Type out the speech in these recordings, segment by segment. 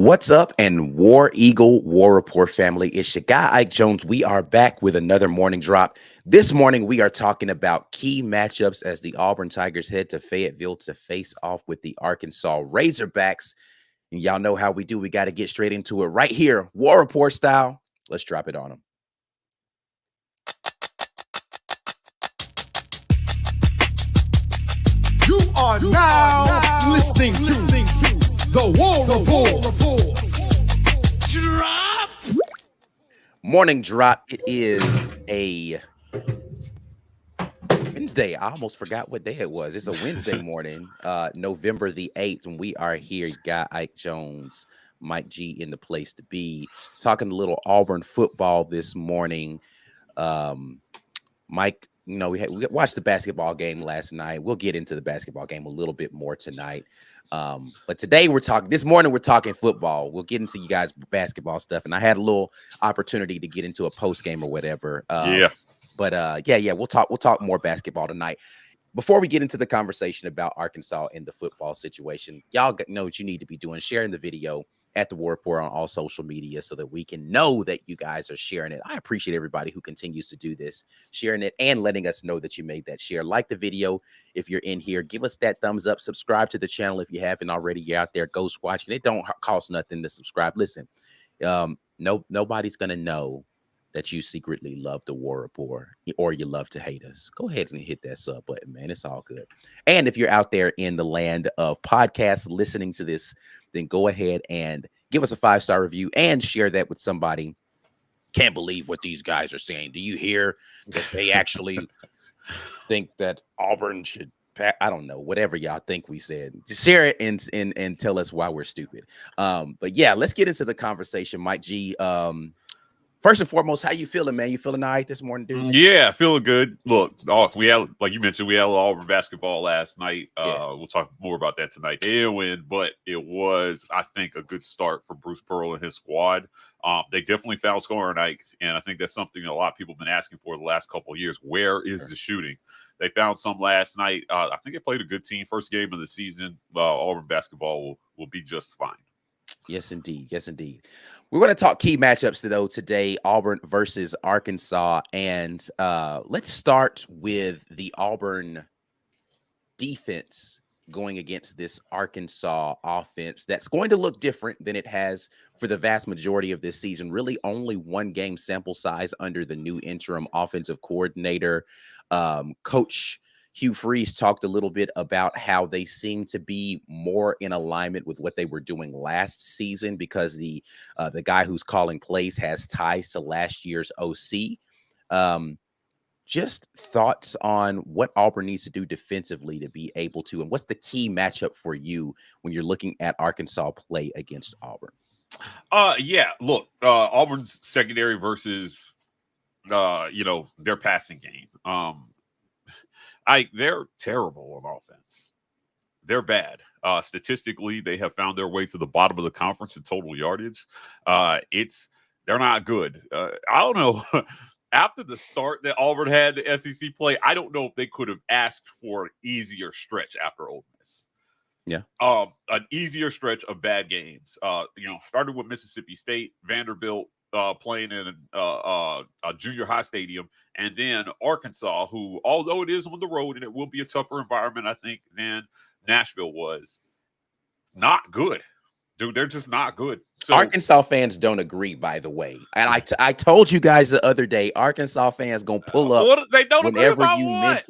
What's up, and War Eagle War Report family? It's your guy Ike Jones. We are back with another morning drop. This morning, we are talking about key matchups as the Auburn Tigers head to Fayetteville to face off with the Arkansas Razorbacks. And y'all know how we do. We got to get straight into it right here, War Report style. Let's drop it on them. You are now listening to the War Report. Drop. Morning drop. It is a Wednesday. I almost forgot what day it was. It's a Wednesday morning, November the 8th, and we are here. You got Ike Jones, Mike G in the place to be, talking a little Auburn football this morning. Mike, we watched the basketball game last night. We'll get into the basketball game a little bit more tonight. But today this morning we're talking football. We'll get into you guys' basketball stuff. And I had a little opportunity to get into a post game or whatever. We'll talk more basketball tonight. Before we get into the conversation about Arkansas and the football situation, y'all know what you need to be doing, sharing the video at the War Report on all social media so that we can know that you guys are sharing it. I appreciate everybody who continues to do this, sharing it and letting us know that you made that share. Like the video if you're in here, give us that thumbs up, subscribe to the channel if you haven't already. You're out there ghost watching. It don't cost nothing to subscribe. Listen, nobody's gonna know that you secretly love the War Report or you love to hate us. Go ahead and hit that sub button, man. It's all good. And if you're out there in the land of podcasts listening to this, then go ahead and give us a 5-star review and share that with somebody. Can't believe what these guys are saying. Do you hear that they actually think that Auburn should I don't know, whatever y'all think we said. Just share it and tell us why we're stupid. But yeah, let's get into the conversation. Mike G, first and foremost, how you feeling, man? You feeling all right this morning, dude? Yeah, feeling good. Look, we had, like you mentioned, we had Auburn basketball last night. We'll talk more about that tonight. They didn't win, but it was, I think, a good start for Bruce Pearl and his squad. They definitely found scoring, Ike, and I think that's something a lot of people have been asking for the last couple of years. Where is the shooting? They found some last night. I think they played a good team. First game of the season. Auburn basketball will be just fine. Yes, indeed. Yes, indeed. We're going to talk key matchups, though, today, Auburn versus Arkansas. And let's start with the Auburn defense going against this Arkansas offense that's going to look different than it has for the vast majority of this season. Really only one game sample size under the new interim offensive coordinator. Coach Hugh Freeze talked a little bit about how they seem to be more in alignment with what they were doing last season because the guy who's calling plays has ties to last year's OC. Just thoughts on what Auburn needs to do defensively to be able to, and what's the key matchup for you when you're looking at Arkansas play against Auburn? Look, Auburn's secondary versus, their passing game. They're terrible on offense. They're bad. Statistically, they have found their way to the bottom of the conference in total yardage. They're not good. I don't know. After the start that Auburn had the SEC play, I don't know if they could have asked for an easier stretch after Ole Miss. Yeah. An easier stretch of bad games. Started with Mississippi State, Vanderbilt, playing in a junior high stadium, and then Arkansas, who, although it is on the road and it will be a tougher environment, I think, than Nashville was, not good. Dude, they're just not good. So, Arkansas fans don't agree, by the way. And I told you guys the other day, Arkansas fans gonna pull up they don't whenever agree you about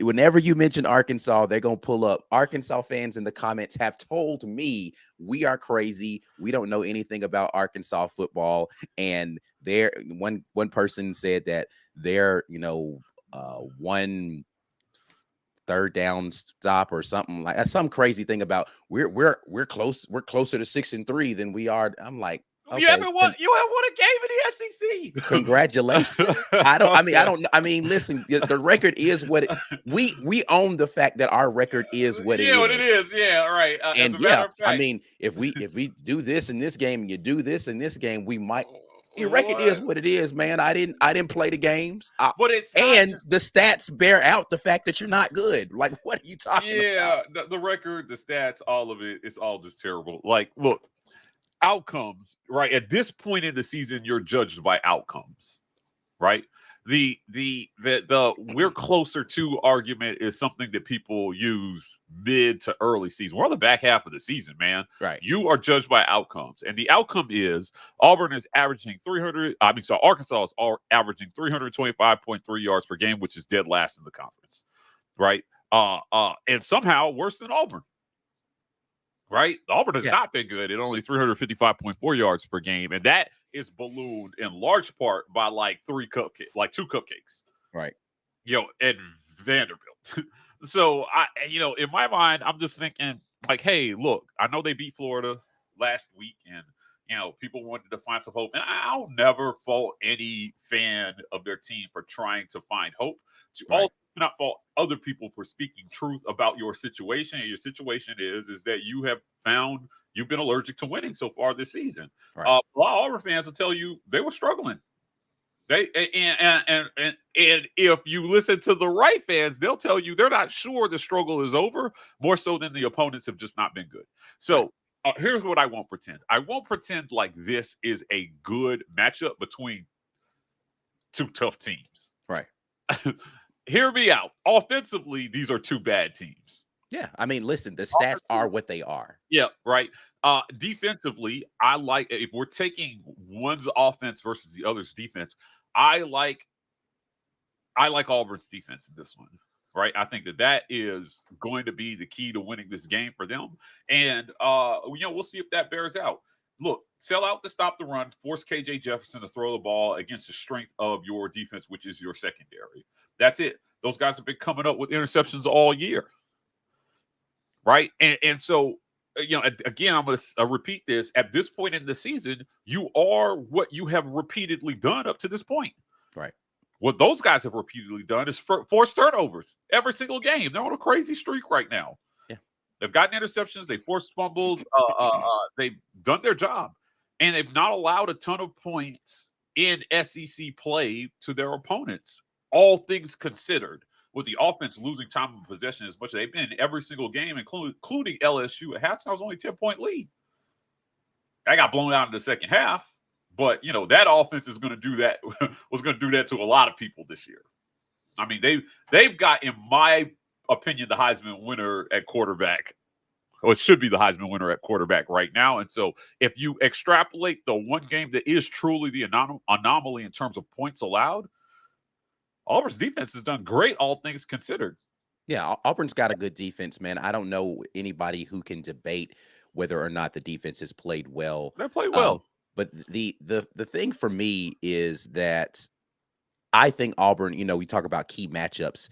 whenever you mention Arkansas, they're gonna pull up. Arkansas fans in the comments have told me we are crazy. We don't know anything about Arkansas football. And one person said that they're one third down stop or something like that's some crazy thing about we're closer to 6-3 than we are. I'm like, okay, you haven't won a game in the SEC. Congratulations. Listen, the record is what we own the fact that our record is what it is. What it is. Yeah, right. If we do this in this game and you do this in this game, we might. Your record is what it is, man. I didn't play the games, but the stats bear out the fact that you're not good. Like, what are you talking about? Yeah, the record, the stats, all of it, it's all just terrible. Like, look, outcomes, right? At this point in the season, you're judged by outcomes, right? The we're closer to argument is something that people use mid to early season. We're on the back half of the season, man. Right. You are judged by outcomes, and the outcome is Auburn is averaging 300. Arkansas is averaging 325.3 yards per game, which is dead last in the conference, right? And somehow worse than Auburn. Right? Auburn has not been good at only 355.4 yards per game. And that is ballooned in large part by like two cupcakes. Right. At Vanderbilt. So in my mind, I'm just thinking like, hey, look, I know they beat Florida last week and people wanted to find some hope. And I'll never fault any fan of their team for trying to find hope. Also not fault other people for speaking truth about your situation. And your situation is that you've been allergic to winning so far this season. Right. A lot of Auburn fans will tell you they were struggling. And if you listen to the right fans, they'll tell you they're not sure the struggle is over, more so than the opponents have just not been good. So here's what I won't pretend. I won't pretend like this is a good matchup between two tough teams. Right. Hear me out. Offensively, these are two bad teams. Yeah. I mean, listen, the stats are what they are. Yeah, right. Defensively, I like if we're taking one's offense versus the other's defense, I like Auburn's defense in this one. Right. I think that is going to be the key to winning this game for them. And we'll see if that bears out. Look, sell out to stop the run, force KJ Jefferson to throw the ball against the strength of your defense, which is your secondary. That's it. Those guys have been coming up with interceptions all year. Right. And so, again, I'm going to repeat this. At this point in the season, you are what you have repeatedly done up to this point. Right. What those guys have repeatedly done is force turnovers every single game. They're on a crazy streak right now. Yeah. They've gotten interceptions. They forced fumbles. They've done their job. And they've not allowed a ton of points in SEC play to their opponents, all things considered, with the offense losing time of possession as much as they've been in every single game, including LSU. At halftime was only a 10-point lead. I got blown out in the second half. But, that offense is going to do that, was going to do that to a lot of people this year. I mean, they've got, in my opinion, the Heisman winner at quarterback. Or it should be the Heisman winner at quarterback right now. And so if you extrapolate the one game that is truly the anomaly in terms of points allowed, Auburn's defense has done great, all things considered. Yeah, Auburn's got a good defense, man. I don't know anybody who can debate whether or not the defense has played well. They played well. But the thing for me is that I think Auburn, we talk about key matchups.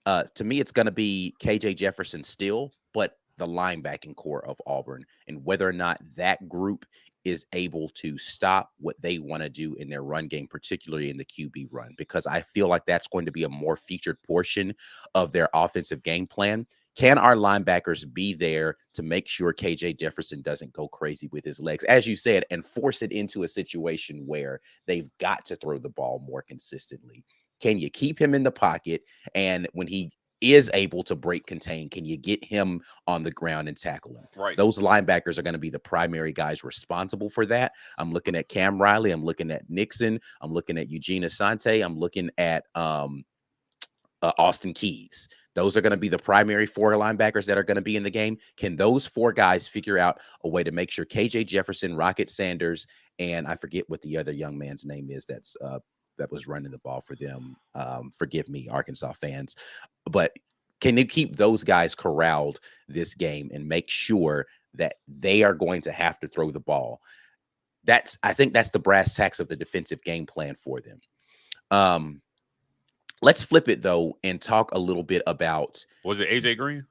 To me, it's going to be KJ Jefferson still, but the linebacking core of Auburn and whether or not that group is able to stop what they want to do in their run game, particularly in the QB run, because I feel like that's going to be a more featured portion of their offensive game plan. Can our linebackers be there to make sure KJ Jefferson doesn't go crazy with his legs, as you said, and force it into a situation where they've got to throw the ball more consistently? Can you keep him in the pocket? And when he is able to break contain, can you get him on the ground and tackle him? Right. Those linebackers are going to be the primary guys responsible for that. I'm looking at Cam Riley. I'm looking at Nixon. I'm looking at Eugene Asante. I'm looking at Austin Keys. Those are going to be the primary four linebackers that are going to be in the game. Can those four guys figure out a way to make sure KJ Jefferson, Rocket Sanders, and I forget what the other young man's name is that was running the ball for them. Forgive me, Arkansas fans. But can they keep those guys corralled this game and make sure that they are going to have to throw the ball? I think that's the brass tacks of the defensive game plan for them. Let's flip it, though, and talk a little bit about... Was it A.J. Green?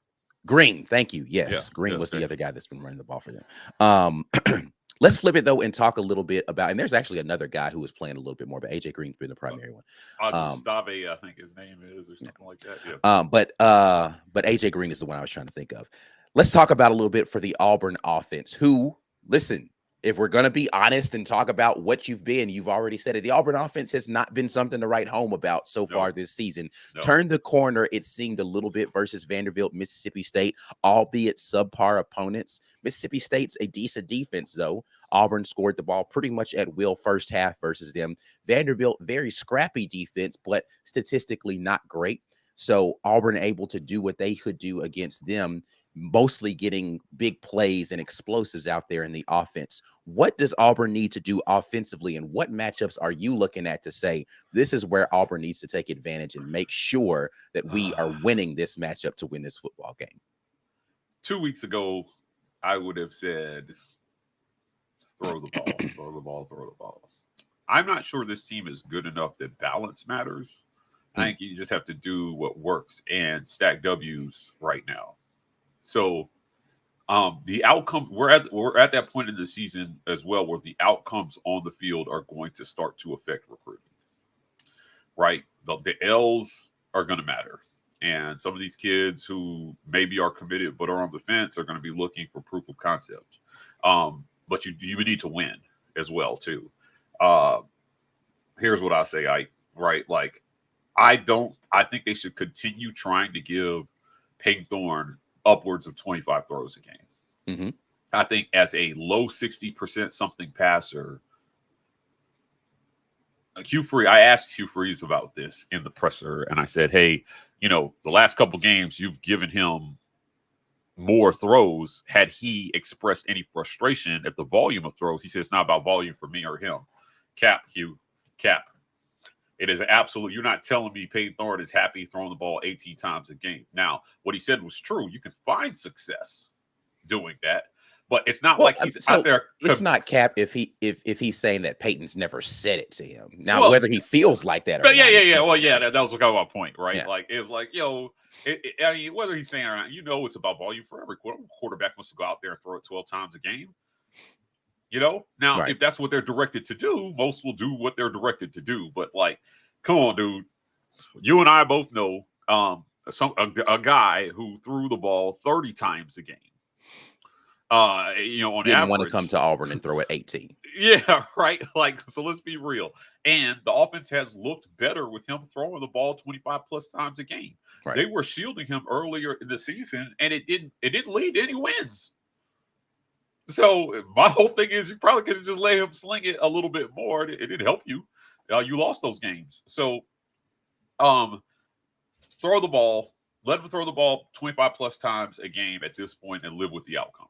Green, thank you. Yes, Green was the other guy that's been running the ball for them. Let's flip it, though, and talk a little bit about... And there's actually another guy who was playing a little bit more, but A.J. Green's been the primary one. Gustave, I think his name is, or something like that. Yeah. But A.J. Green is the one I was trying to think of. Let's talk about a little bit for the Auburn offense, who, listen... If we're going to be honest and talk about what you've already said it. The Auburn offense has not been something to write home about so far this season. Turned the corner, it seemed a little bit versus Vanderbilt, Mississippi State, albeit subpar opponents. Mississippi State's a decent defense, though. Auburn scored the ball pretty much at will first half versus them. Vanderbilt, very scrappy defense, but statistically not great. So Auburn able to do what they could do against them, mostly getting big plays and explosives out there in the offense. What does Auburn need to do offensively, and what matchups are you looking at to say this is where Auburn needs to take advantage and make sure that we are winning this matchup to win this football game? 2 weeks ago, I would have said, throw the ball, throw the ball, throw the ball. I'm not sure this team is good enough that balance matters. I think you just have to do what works and stack W's right now. So the outcome, we're at that point in the season as well where the outcomes on the field are going to start to affect recruiting. Right? The L's are going to matter. And some of these kids who maybe are committed but are on the fence are going to be looking for proof of concept. But you need to win as well, too. Here's what I say, right? Like, I think they should continue trying to give Peyton Thorne upwards of 25 throws a game. Mm-hmm. I think as a low 60% something passer, I asked Hugh Freeze about this in the presser, and I said, hey, the last couple games you've given him more throws. Had he expressed any frustration at the volume of throws? He said, it's not about volume for me or him. Cap, Hugh, cap. It is absolute. You're not telling me Peyton Thorne is happy throwing the ball 18 times a game. Now, what he said was true. You can find success doing that, but it's not like he's out there. It's not cap if he's saying that Peyton's never said it to him. Now, whether he feels like that or not. Yeah. Well, yeah, that was kind of my point, right? Yeah. Like, it's like, I mean, whether he's saying it or not, it's about volume for every quarterback wants to go out there and throw it 12 times a game. Now, right. If that's what they're directed to do, most will do what they're directed to do. But like, come on, dude. You and I both know a guy who threw the ball 30 times a game. On didn't average, want to come to Auburn and throw it 18. Yeah, right. Like, so let's be real. And the offense has looked better with him throwing the ball 25 plus times a game. Right. They were shielding him earlier in the season, and it didn't lead to any wins. So my whole thing is you probably could have just let him sling it a little bit more. It didn't help you. You lost those games. So throw the ball. Let him throw the ball 25 plus times a game at this point and live with the outcome.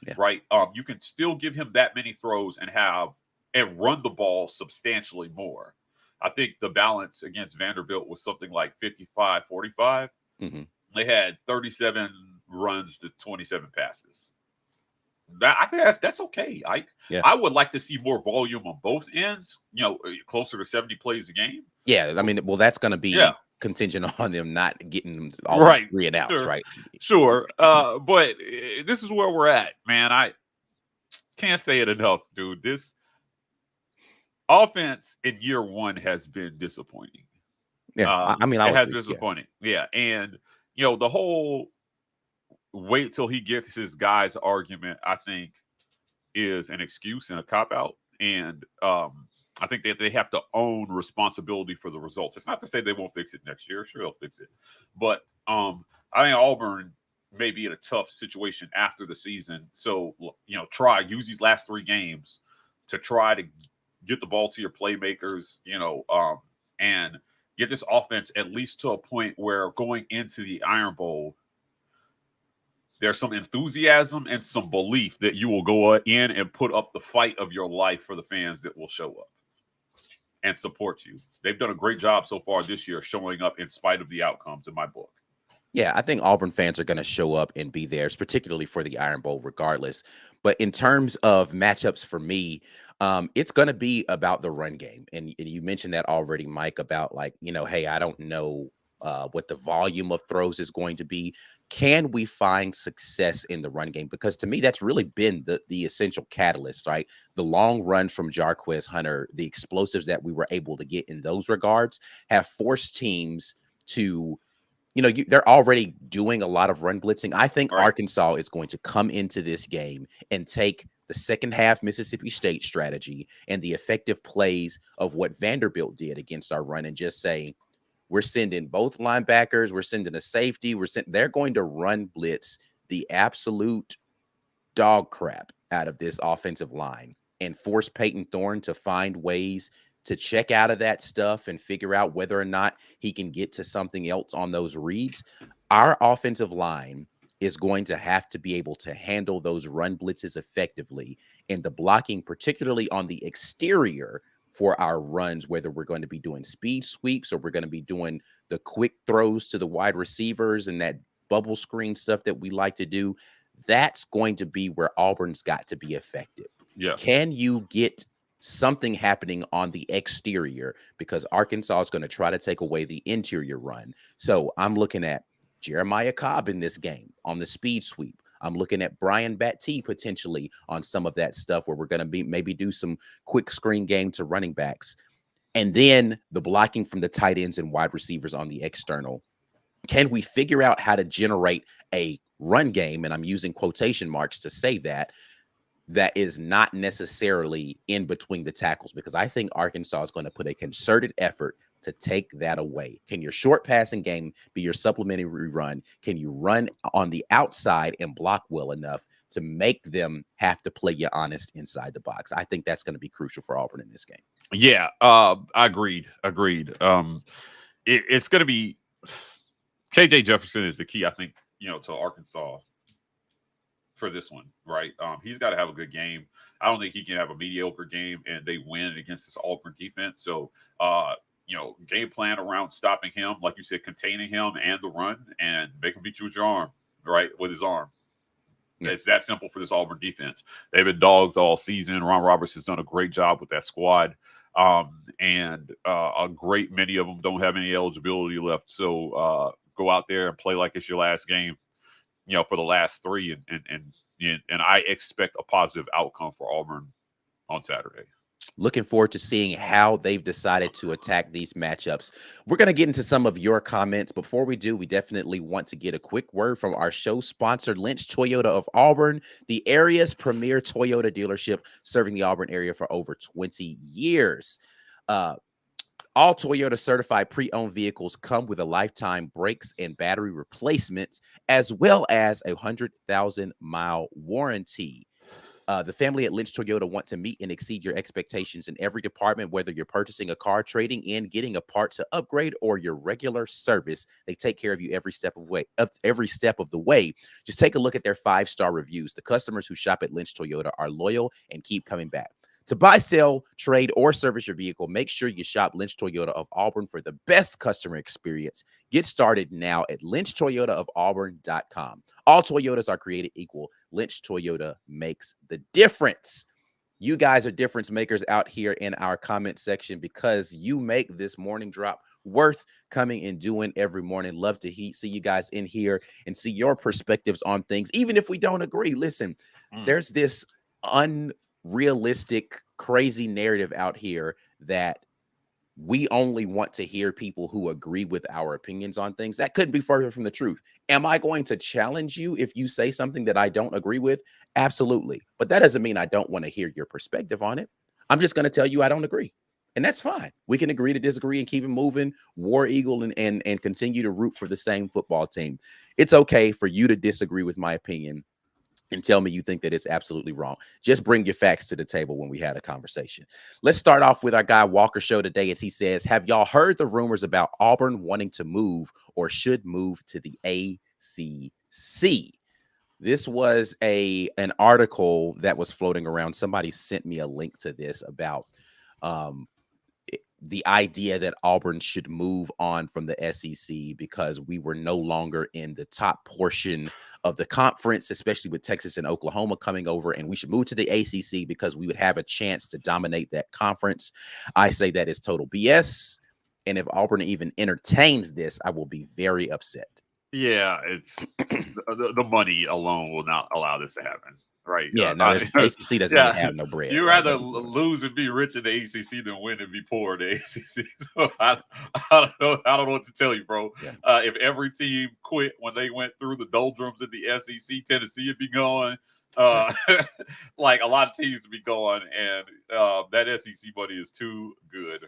Yeah. Right? You can still give him that many throws and run the ball substantially more. I think the balance against Vanderbilt was something like 55-45. Mm-hmm. They had 37 runs to 27 passes. I think that's okay. I would like to see more volume on both ends, closer to 70 plays a game. Yeah, I mean, well, that's going to be contingent on them not getting all right. 3 and outs, Sure. right? Sure. But this is where we're at, man. I can't say it enough, dude. This offense in year one has been disappointing. Yeah, I mean, it has been disappointing. Yeah. And, the whole wait till he gets his guys argument, I think, is an excuse and a cop-out. And I think that they have to own responsibility for the results. It's not to say they won't fix it next year. Sure, they'll fix it. But I think Auburn may be in a tough situation after the season. So, use these last 3 games to try to get the ball to your playmakers, and get this offense at least to a point where going into the Iron Bowl, there's some enthusiasm and some belief that you will go in and put up the fight of your life for the fans that will show up and support you. They've done a great job so far this year showing up in spite of the outcomes in my book. Yeah, I think Auburn fans are going to show up and be there, particularly for the Iron Bowl regardless. But in terms of matchups for me, it's going to be about the run game. And you mentioned that already, Mike, about hey, I don't know what the volume of throws is going to be. Can we find success in the run game? Because to me, that's really been the essential catalyst, right? The long run from Jarquez Hunter, the explosives that we were able to get in those regards have forced teams to, they're already doing a lot of run blitzing. I think Arkansas is going to come into this game and take the second half Mississippi State strategy and the effective plays of what Vanderbilt did against our run and just say, we're sending both linebackers. We're sending a safety. They're going to run blitz the absolute dog crap out of this offensive line. and force Peyton Thorne to find ways to check out of that stuff and figure out whether or not he can get to something else on those reads, our offensive line is going to have to be able to handle those run blitzes effectively, and the blocking, particularly on the exterior for our runs, whether we're going to be doing speed sweeps or we're going to be doing the quick throws to the wide receivers and that bubble screen stuff that we like to do. That's going to be where Auburn's got to be effective. Yeah. Can you get something happening on the exterior? Because Arkansas is going to try to take away the interior run. So I'm looking at Jeremiah Cobb in this game on the speed sweep. I'm looking at Brian Battie potentially on some of that stuff where we're going to be maybe do some quick screen game to running backs. And then the blocking from the tight ends and wide receivers on the external. Can we figure out how to generate a run game? And I'm using quotation marks to say that is not necessarily in between the tackles, because I think Arkansas is going to put a concerted effort to take that away. Can your short passing game be your supplementary run? Can you run on the outside and block well enough to make them have to play you honest inside the box? I think that's going to be crucial for Auburn in this game. Yeah, agreed. It's going to be KJ Jefferson is the key, I think, to Arkansas for this one, right? He's got to have a good game. I don't think he can have a mediocre game and they win against this Auburn defense. So, game plan around stopping him, like you said, containing him and the run, and make him beat you with your arm, right? With his arm. Yeah. It's that simple for this Auburn defense. They've been dogs all season. Ron Roberts has done a great job with that squad. And a great many of them don't have any eligibility left. So go out there and play like it's your last game, for the last three. And I expect a positive outcome for Auburn on Saturday. Looking forward to seeing how they've decided to attack these matchups. We're going to get into some of your comments. Before we do, we definitely want to get a quick word from our show sponsor, Lynch Toyota of Auburn, the area's premier Toyota dealership, serving the Auburn area for over 20 years. All Toyota certified pre-owned vehicles come with a lifetime brakes and battery replacements, as well as a 100,000-mile warranty. The family at Lynch Toyota want to meet and exceed your expectations in every department, whether you're purchasing a car, trading in, getting a part to upgrade, or your regular service. They take care of you every step of the way. Just take a look at their 5-star reviews. The customers who shop at Lynch Toyota are loyal and keep coming back. To buy, sell, trade, or service your vehicle, make sure you shop Lynch Toyota of Auburn for the best customer experience. Get started now at lynchtoyotaofauburn.com. All Toyotas are created equal. Lynch Toyota makes the difference. You guys are difference makers out here in our comment section, because you make this morning drop worth coming and doing every morning. Love to see you guys in here and see your perspectives on things, even if we don't agree. Listen, there's this unrealistic, crazy narrative out here that we only want to hear people who agree with our opinions on things. That couldn't be further from the truth. Am I going to challenge you if you say something that I don't agree with? Absolutely. But that doesn't mean I don't want to hear your perspective on it. I'm just going to tell you I don't agree. And that's fine. We can agree to disagree and keep it moving, War Eagle, and continue to root for the same football team. It's okay for you to disagree with my opinion and tell me you think that it's absolutely wrong. Just bring your facts to the table when we had a conversation. Let's start off with our guy Walker Show today, as he says, have y'all heard the rumors about Auburn wanting to move or should move to the ACC? This was an article that was floating around. Somebody sent me a link to this about the idea that Auburn should move on from the SEC because we were no longer in the top portion of the conference, especially with Texas and Oklahoma coming over, and we should move to the ACC because we would have a chance to dominate that conference. I say that is total BS. And if Auburn even entertains this, I will be very upset. Yeah, it's the money alone will not allow this to happen. Right. Yeah, no, ACC doesn't even have no bread. You'd rather lose and be rich in the ACC than win and be poor in the ACC. So I don't know what to tell you, bro. Yeah. If every team quit when they went through the doldrums in the SEC, Tennessee would be gone. Like a lot of teams would be gone, and that SEC money is too good.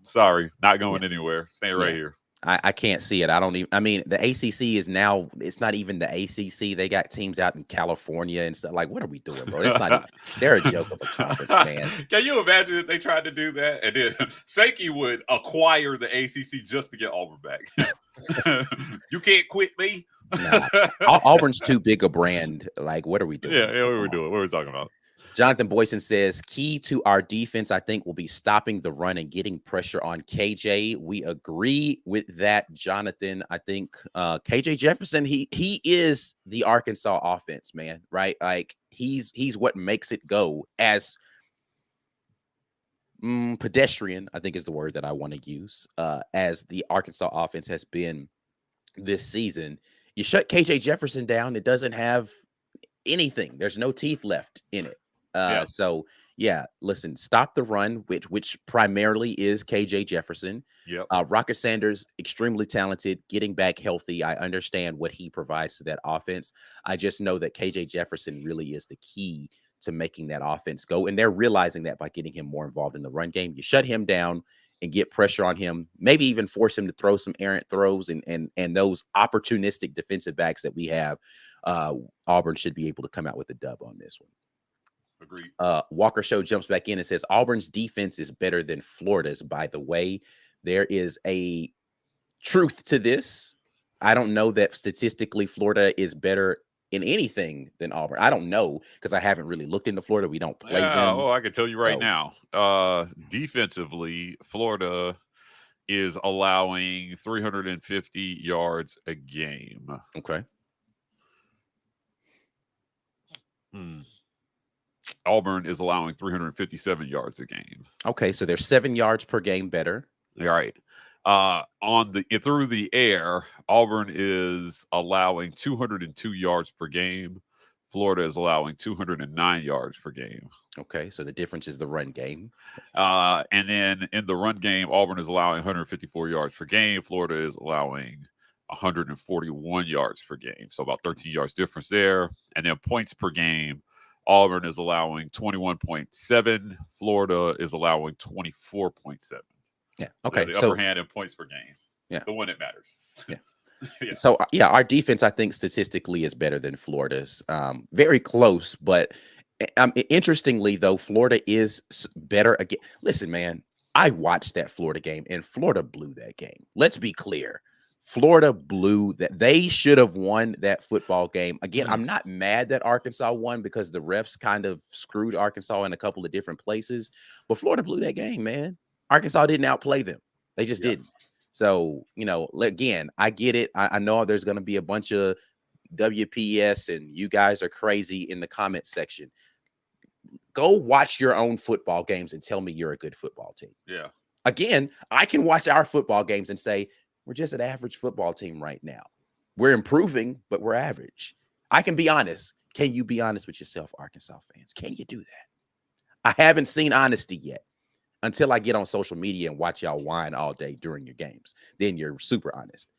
Sorry, not going anywhere. Staying right here. I can't see it. I mean, the ACC is now, it's not even the ACC. They got teams out in California and stuff. Like, what are we doing, bro? It's not even, they're a joke of a conference, man. Can you imagine if they tried to do that? And then Sankey would acquire the ACC just to get Auburn back. You can't quit me. Nah, Auburn's too big a brand. Like, what are we doing? Yeah, what are we doing? What are we talking about? Jonathan Boyson says, key to our defense, I think, will be stopping the run and getting pressure on KJ. We agree with that, Jonathan. I think KJ Jefferson, he is the Arkansas offense, man, right? Like, he's what makes it go. As pedestrian, I think is the word that I want to use, as the Arkansas offense has been this season. You shut KJ Jefferson down, it doesn't have anything. There's no teeth left in it. So yeah, listen, stop the run, which primarily is KJ Jefferson. Yep. Rocket Sanders, extremely talented, getting back healthy. I understand what he provides to that offense. I just know that KJ Jefferson really is the key to making that offense go. And they're realizing that by getting him more involved in the run game. You shut him down and get pressure on him, maybe even force him to throw some errant throws, and those opportunistic defensive backs that we have. Auburn should be able to come out with a dub on this one. Agreed. Walker Show jumps back in and says Auburn's defense is better than Florida's. By the way, there is a truth to this. I don't know that statistically Florida is better in anything than Auburn. I don't know because I haven't really looked into Florida. We don't play them. Oh, I can tell you right now. Defensively, Florida is allowing 350 yards a game. Okay. Auburn is allowing 357 yards a game. Okay, so they're 7 yards per game better. All right. Through the air, Auburn is allowing 202 yards per game. Florida is allowing 209 yards per game. Okay, so the difference is the run game. And then in the run game, Auburn is allowing 154 yards per game. Florida is allowing 141 yards per game. So about 13 yards difference there. And then points per game, Auburn is allowing 21.7. Florida is allowing 24.7. Yeah. Okay. So the upper hand in points per game. Yeah. The one that matters. Yeah. Yeah. So yeah, our defense, I think, statistically is better than Florida's. Very close, but interestingly, though, Florida is better again. Listen, man, I watched that Florida game, and Florida blew that game. Let's be clear. Florida blew that. They should have won that football game. Again, I'm not mad that Arkansas won because the refs kind of screwed Arkansas in a couple of different places. But Florida blew that game, man. Arkansas didn't outplay them. They just didn't. So, again, I get it. I know there's going to be a bunch of WPS and you guys are crazy in the comment section. Go watch your own football games and tell me you're a good football team. Yeah. Again, I can watch our football games and say, we're just an average football team right now. We're improving, but we're average. I can be honest. Can you be honest with yourself, Arkansas fans? Can you do that? I haven't seen honesty yet until I get on social media and watch y'all whine all day during your games. Then you're super honest.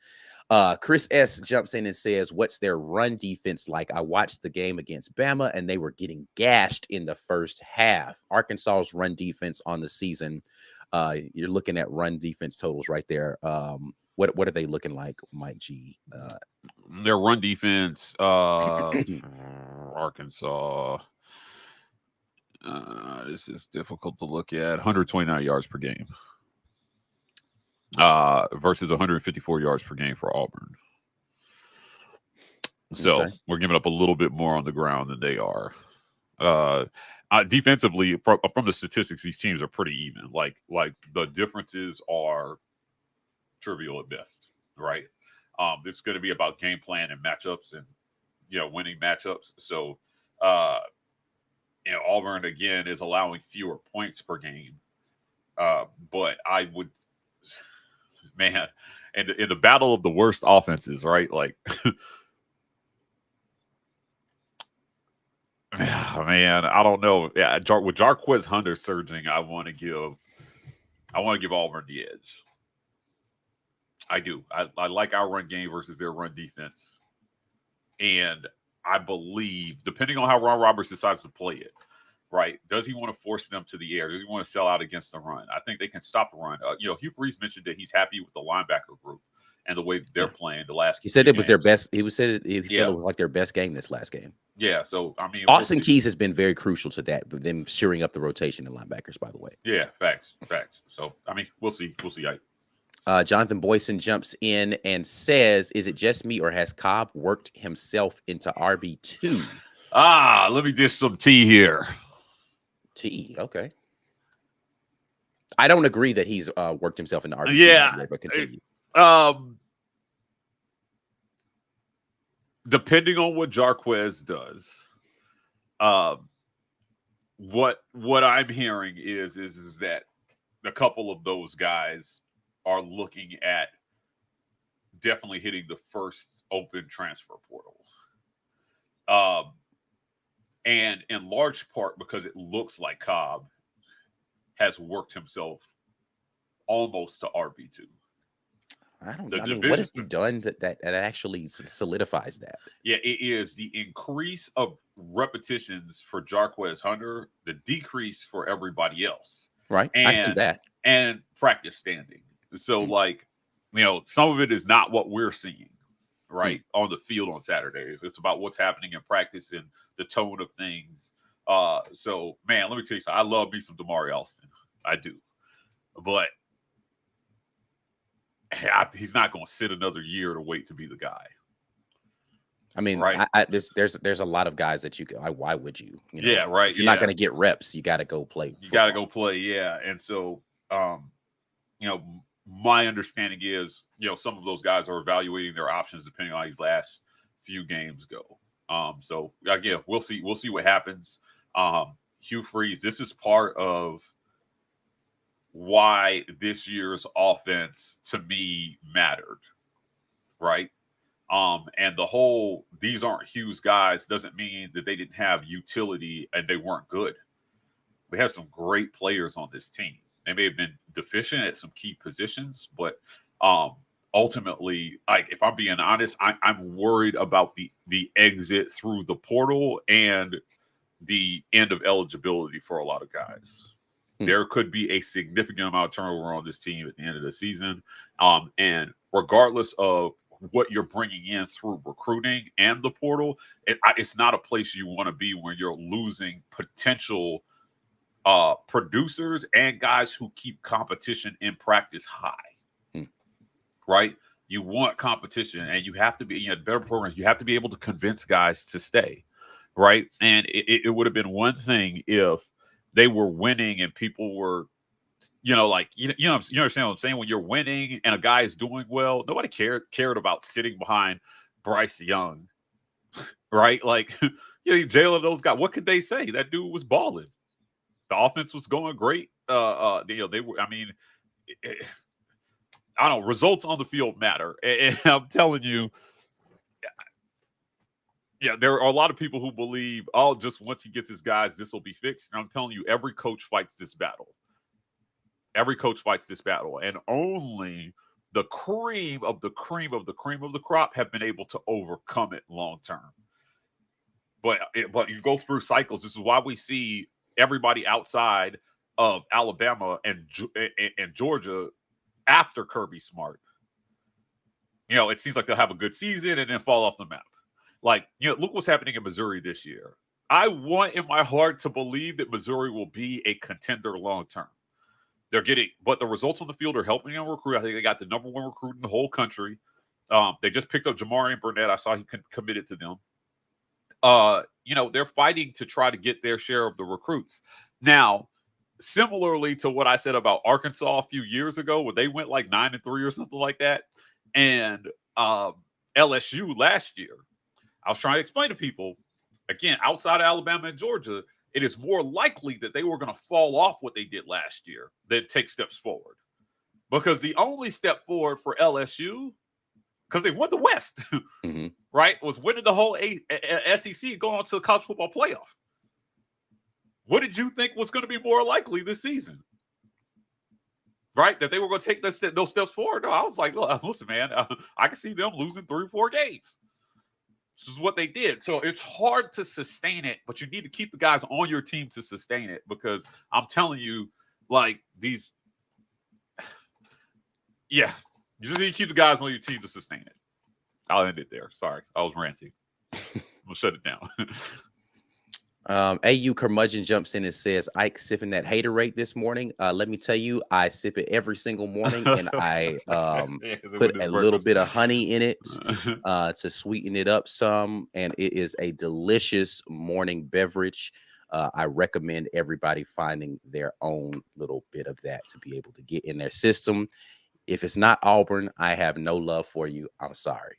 Chris S. jumps in and says, what's their run defense like? I watched the game against Bama, and they were getting gashed in the first half. Arkansas's run defense on the season, you're looking at run defense totals right there. What are they looking like, Mike G? Their run defense, Arkansas. This is difficult to look at. 129 yards per game versus 154 yards per game for Auburn. So we're giving up a little bit more on the ground than they are. Defensively, from the statistics, these teams are pretty even. Like the differences are trivial at best, right? It's going to be about game plan and matchups and winning matchups. So Auburn again is allowing fewer points per game, but I would, man, and in the battle of the worst offenses, right? Like, man, I don't know. Yeah, with Jarquez Hunter surging, I want to give Auburn the edge. I do. I like our run game versus their run defense. And I believe, depending on how Ron Roberts decides to play it, right? Does he want to force them to the air? Does he want to sell out against the run? I think they can stop the run. Hugh Freeze mentioned that he's happy with the linebacker group. and the way that they're playing the last. He said it was their games. best. He said he felt it was like their best game this last game. Yeah, so I mean, Austin Keys has been very crucial to that, but them shoring up the rotation in linebackers. By the way, yeah, facts. So I mean, we'll see. Jonathan Boyson jumps in and says, "Is it just me, or has Cobb worked himself into RB2?" Let me dish some tea here. T. Okay. I don't agree that he's worked himself into RB2. Yeah, but continue. Depending on what Jarquez does, what I'm hearing is that a couple of those guys are looking at definitely hitting the first open transfer portals. And in large part because it looks like Cobb has worked himself almost to RB2. I don't know. I mean, what has he done that actually solidifies that? Yeah, it is the increase of repetitions for Jarquez Hunter, the decrease for everybody else. Right. I see that. And practice standing. So, some of it is not what we're seeing, right, on the field on Saturday. It's about what's happening in practice and the tone of things. So, man, let me tell you something. I love me some Damari Alston. I do. But he's not going to sit another year to wait to be the guy. I mean, right. There's a lot of guys that you can. Why would you? Yeah, right. If you're not going to get reps, you got to go play. You got to go play, yeah. And so, my understanding is, some of those guys are evaluating their options depending on how these last few games go. So again, we'll see what happens. Hugh Freeze, this is part of why this year's offense to me mattered, right? And the whole these aren't Hugh's guys doesn't mean that they didn't have utility and they weren't good. We have some great players on this team. They may have been deficient at some key positions, but ultimately, if I'm being honest, I'm worried about the exit through the portal and the end of eligibility for a lot of guys. There could be a significant amount of turnover on this team at the end of the season. And regardless of what you're bringing in through recruiting and the portal, it's not a place you want to be when you're losing potential producers and guys who keep competition in practice high, right? You want competition, and you have to be, better programs. You have to be able to convince guys to stay, right? And it would have been one thing if they were winning and people were, you understand what I'm saying? When you're winning and a guy is doing well, nobody cared about sitting behind Bryce Young, right? Like, Jalen, those guys, what could they say? That dude was balling. The offense was going great. They were. I mean, I don't know. Results on the field matter, and I'm telling you, there are a lot of people who believe, just once he gets his guys, this will be fixed. And I'm telling you, every coach fights this battle. Every coach fights this battle, and only the cream of the cream of the cream of the crop have been able to overcome it long term. But you go through cycles. This is why we see everybody outside of Alabama and Georgia after Kirby Smart. It seems like they'll have a good season and then fall off the map. Like, look what's happening in Missouri this year. I want in my heart to believe that Missouri will be a contender long term. But the results on the field are helping them recruit. I think they got the number one recruit in the whole country. They just picked up Jamarian Burnett. I saw he committed to them. They're fighting to try to get their share of the recruits. Now, similarly to what I said about Arkansas a few years ago, where they went like 9-3 or something like that, and LSU last year, I was trying to explain to people, again, outside of Alabama and Georgia, it is more likely that they were going to fall off what they did last year than take steps forward. Because the only step forward for LSU, because they won the West, right, was winning the whole SEC, going on to the college football playoff. What did you think was going to be more likely this season? Right? That they were going to take those steps forward? No, I was like, look, listen, man, I can see them losing 3 or 4 games. This is what they did. So it's hard to sustain it, but you need to keep the guys on your team to sustain it, because I'm telling you, like, You just need to keep the guys on your team to sustain it. I'll end it there. Sorry, I was ranting. We'll shut it down. AU Curmudgeon jumps in and says, Ike sipping that haterade this morning. Let me tell you, I sip it every single morning, and I put a little bit of honey in it to sweeten it up some, and it is a delicious morning beverage. I recommend everybody finding their own little bit of that to be able to get in their system. If it's not Auburn, I have no love for you. I'm sorry.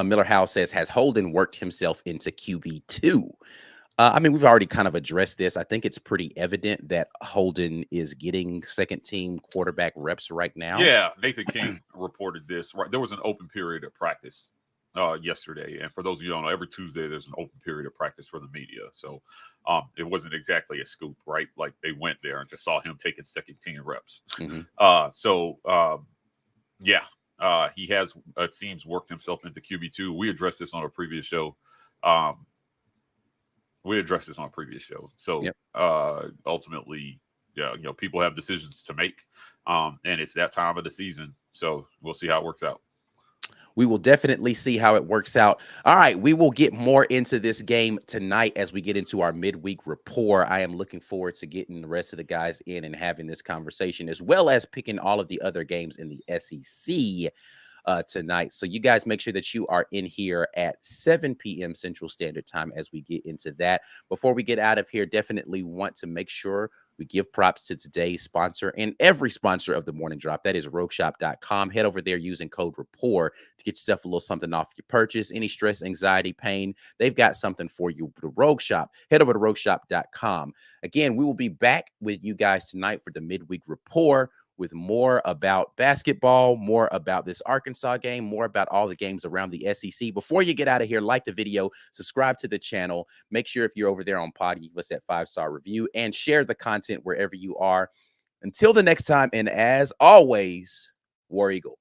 Miller House says, has Holden worked himself into QB2? I mean, we've already kind of addressed this. I think it's pretty evident that Holden is getting second team quarterback reps right now. Yeah, Nathan King reported this. Right, there was an open period of practice yesterday, and for those of you who don't know, every Tuesday there's an open period of practice for the media. So it wasn't exactly a scoop, right? Like they went there and just saw him taking second team reps. Yeah. He has, it seems, worked himself into QB2. We addressed this on a previous show. So ultimately, yeah, you know, people have decisions to make, and it's that time of the season. So we'll see how it works out. We will definitely see how it works out. All right, we will get more into this game tonight as we get into our midweek report. I am looking forward to getting the rest of the guys in and having this conversation, as well as picking all of the other games in the SEC tonight. So you guys make sure that you are in here at 7 p.m. Central Standard Time as we get into that. Before we get out of here, definitely want to make sure we give props to today's sponsor and every sponsor of the Morning Drop. That is rogueshop.com. Head over there using code RAPPORT to get yourself a little something off your purchase. Any stress, anxiety, pain, they've got something for you. The Rogue Shop. Head over to rogueshop.com. Again, we will be back with you guys tonight for the midweek report with more about basketball, more about this Arkansas game, more about all the games around the SEC. Before you get out of here, like the video, subscribe to the channel. Make sure if you're over there on Pod, give us that 5-star review and share the content wherever you are. Until the next time, and as always, War Eagle.